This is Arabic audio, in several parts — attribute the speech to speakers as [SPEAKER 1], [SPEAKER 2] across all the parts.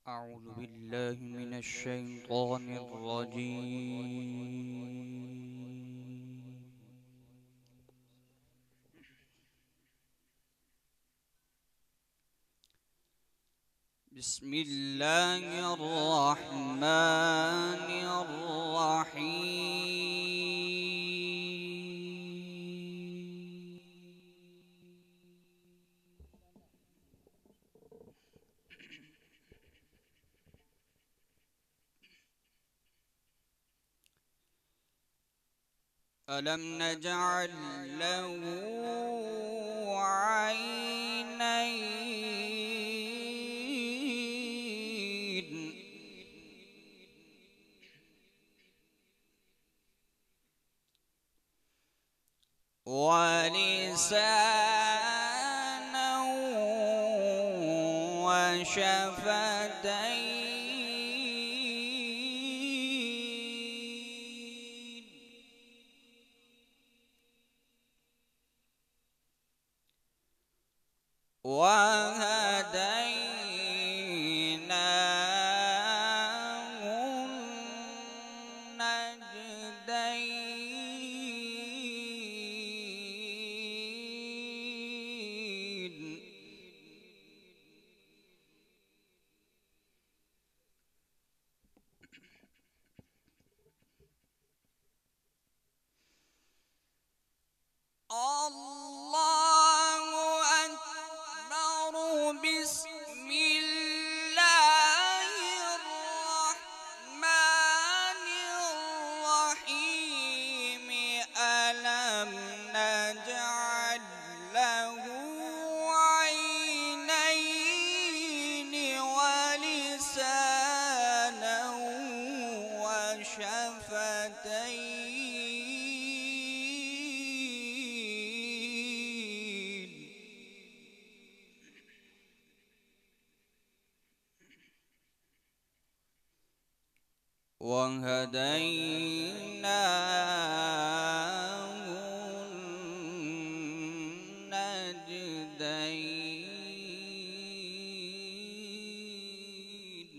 [SPEAKER 1] أعوذ بالله من الشيطان الرجيم. بسم الله الرحمن الرحيم. ألم نجعل له عينين ولسانا وشفتين وهديناه النجدين الله أكبر. بسم الله الرحمن الرحيم. ألم نجعل له عينين ولسانا وشفتين وهديناه النجدين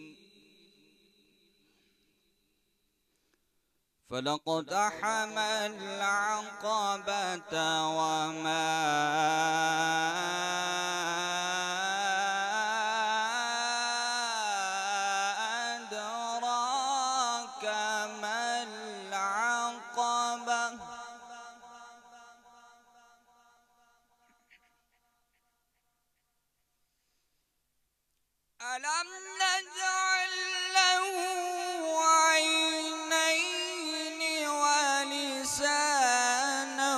[SPEAKER 1] فلاقتحم العقبة وما أدراك ما العقبة. ألم نجعل له عينين ولسانا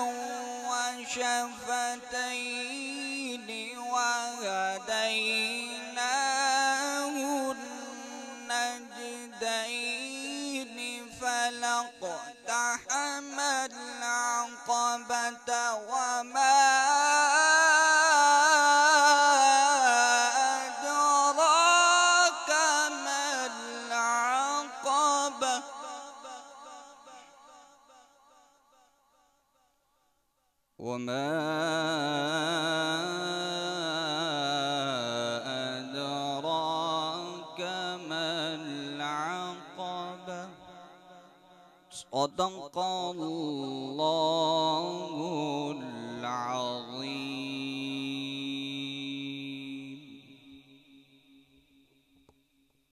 [SPEAKER 1] وشفتين وهديناه النجدين فلاقتحم العقبة وما أدراك ما العقبة. وما أدراك ما العقبة. صدق الله